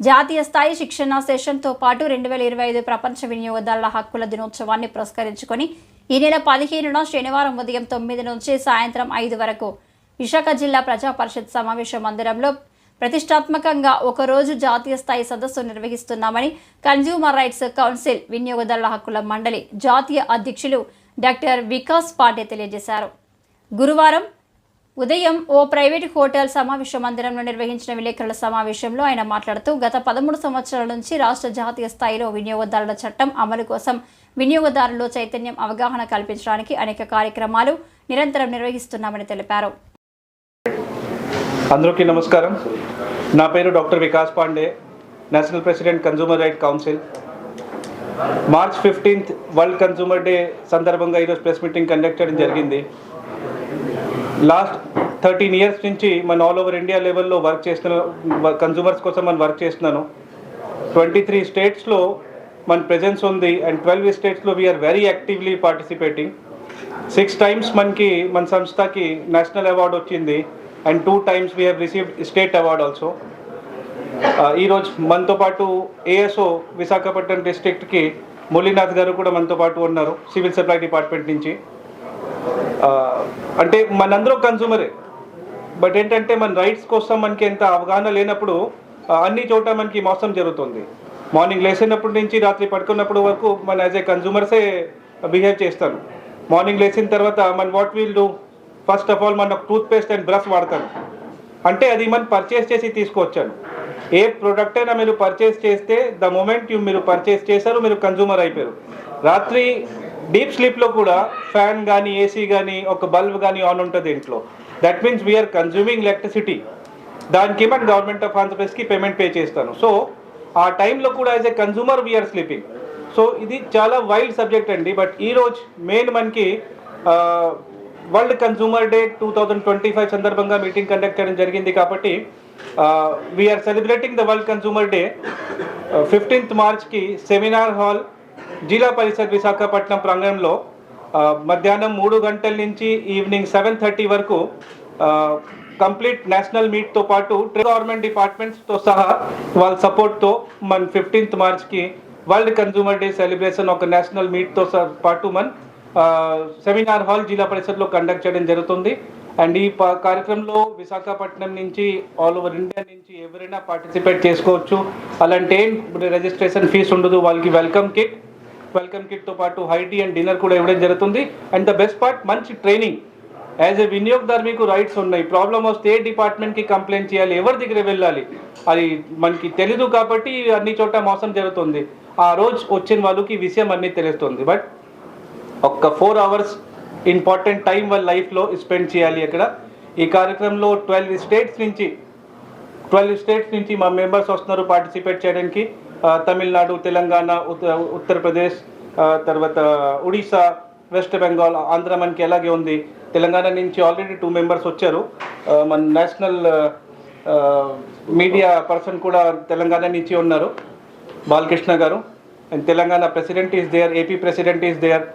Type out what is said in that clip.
జాతీయ స్థాయి శిక్షణ సెషన్తో పాటు 2025 ప్రపంచ వినియోగదారుల హక్కుల దినోత్సవాన్ని పురస్కరించుకొని ఈ నెల 15న శనివారం ఉదయం 9 నుంచి సాయంత్రం 5 వరకు విశాఖ జిల్లా ప్రజా పరిషత్ సమావేశ మందిరంలో ప్రతిష్టాత్మకంగా ఒకరోజు జాతీయ స్థాయి సదస్సు నిర్వహిస్తున్నామని కన్జ్యూమర్ రైట్స్ కౌన్సిల్ వినియోగదారుల హక్కుల మండలి జాతీయ అధ్యక్షులు డాక్టర్ వికాస్ పాండే తెలియజేశారు. గురువారం ఉదయం ఓ ప్రైవేట్ హోటల్ సమావేశ మందిరంలో నిర్వహించిన విలేకరుల సమావేశంలో ఆయన మాట్లాడుతూ గత 13 సంవత్సరాల నుంచి రాష్ట్ర జాతీయ స్థాయిలో వినియోగదారుల చట్టం అమలు కోసం వినియోగదారుల్లో చైతన్యం అవగాహన కల్పించడానికి అనేక కార్యక్రమాలు నిరంతరం నిర్వహిస్తున్నామని తెలిపారు. అందరికీ నమస్కారం. నా పేరు doctor Vikas Pandey, national president consumer right council. March 15th world consumer day సందర్భంగా ఈరోజు ప్రెస్ మీటింగ్ కండక్ట్ చేయడం జరిగింది. లాస్ట్ 13 years నుంచి మన ఆల్ ఓవర్ ఇండియా లెవెల్లో వర్క్ చేస్తున్నాను, కన్జ్యూమర్స్ కోసం మనం వర్క్ చేస్తున్నాను. 23 స్టేట్స్లో మన ప్రెజెన్స్ ఉంది అండ్ 12 స్టేట్స్లో we are very actively participating. 6 times మనకి మన సంస్థకి నేషనల్ అవార్డు వచ్చింది and 2 times we have received state award also. ఈరోజు మనతో పాటు ఏఎస్ఓ విశాఖపట్నం డిస్ట్రిక్ట్కి మురళీనాథ్ గారు కూడా మనతో పాటు ఉన్నారు, సివిల్ సప్లై డిపార్ట్మెంట్ నుంచి. అంటే మనందరూ కన్జ్యూమరే, బట్ ఏంటంటే మన రైట్స్ కోసం మనకి ఎంత అవగాహన లేనప్పుడు అన్ని చోట మనకి మోసం జరుగుతుంది. మార్నింగ్ లేచినప్పటి నుంచి రాత్రి పడుకున్నప్పుడు వరకు మన యాజ్ ఏ కన్జ్యూమర్సే బిహేవ్ చేస్తాను. మార్నింగ్ లేచిన తర్వాత మన what will do, first of all మన టూత్ పేస్ట్ అండ్ బ్రష్ వాడతాను. అంటే అది మనం పర్చేస్ చేసి తీసుకొచ్చాను. ఏ ప్రోడక్ట్ అయినా మీరు పర్చేస్ చేస్తే ద మూమెంట్ మీరు పర్చేస్ చేశారు మీరు కన్జ్యూమర్ అయిపోయారు. రాత్రి డీప్ స్లీప్లో కూడా ఫ్యాన్ కానీ ఏసీ కానీ ఒక బల్బ్ కానీ ఆన్ ఉంటుంది ఇంట్లో. That means we are consuming electricity. దానికి మన గవర్నమెంట్ ఆఫ్ ఆంధ్రప్రదేశ్కి పేమెంట్ పే చేస్తాను. సో ఆ టైంలో కూడా as a consumer we are sleeping. So ఇది చాలా వైల్డ్ సబ్జెక్ట్ అండి. బట్ ఈరోజు మెయిన్ మనకి వరల్డ్ కన్జ్యూమర్ డే 2025 సందర్భంగా మీటింగ్ కండక్ట్ చేయడం జరిగింది. కాబట్టి we are celebrating the world consumer day. 15th మార్చ్కి సెమినార్ హాల్ జిల్లా పరిషత్ విశాఖపట్నం ప్రాంగణంలో మధ్యాహ్నం 3 గంటల నుంచి ఈవినింగ్ 7:30 వరకు కంప్లీట్ నేషనల్ మీట్తో పాటు గవర్నమెంట్ డిపార్ట్మెంట్స్తో సహా వాళ్ళ సపోర్ట్తో మన 15th మార్చ్కి వరల్డ్ కన్జ్యూమర్ డే సెలబ్రేషన్ ఒక నేషనల్ మీట్తో పాటు మన సెమినార్ హాల్ జిల్లా పరిషత్లో కండక్ట్ చేయడం జరుగుతుంది. అండ్ ఈ కార్యక్రమంలో విశాఖపట్నం నుంచి ఆల్ ఓవర్ ఇండియా నుంచి ఎవరైనా పార్టిసిపేట్ చేసుకోవచ్చు. అలాంటి ఏం రిజిస్ట్రేషన్ ఫీజు ఉండదు. వాళ్ళకి వెల్కమ్ కిట్తో పాటు హై టీ అండ్ డిన్నర్ కూడా ఇవ్వడం జరుగుతుంది. అండ్ ద బెస్ట్ పార్ట్ మంచి ట్రైనింగ్. యాజ్ ఎ వినియోగదారు మీకు రైట్స్ ఉన్నాయి. ప్రాబ్లం వస్తే ఏ డిపార్ట్మెంట్కి కంప్లైంట్ చేయాలి, ఎవరి దగ్గర వెళ్ళాలి, అది మనకి తెలీదు. కాబట్టి అన్ని చోట మోసం జరుగుతుంది. ఆ రోజు వచ్చిన వాళ్ళకి ఈ విషయం అన్నీ తెలుస్తుంది. బట్ ఒక్క 4 hours ఇంపార్టెంట్ టైం వాళ్ళ లైఫ్లో స్పెండ్ చేయాలి అక్కడ. ఈ కార్యక్రమంలో 12 స్టేట్స్ నుంచి మా మెంబర్స్ వస్తున్నారు పార్టిసిపేట్ చేయడానికి. తమిళనాడు, తెలంగాణ, ఉత్తరప్రదేశ్, తర్వాత ఒడిశా, వెస్ట్ బెంగాల్, ఆంధ్ర మనకి అలాగే ఉంది. తెలంగాణ నుంచి ఆల్రెడీ 2 members వచ్చారు. మన నేషనల్ మీడియా పర్సన్ కూడా తెలంగాణ నుంచి ఉన్నారు, బాలకృష్ణ గారు. And Telangana president is there, AP president is there.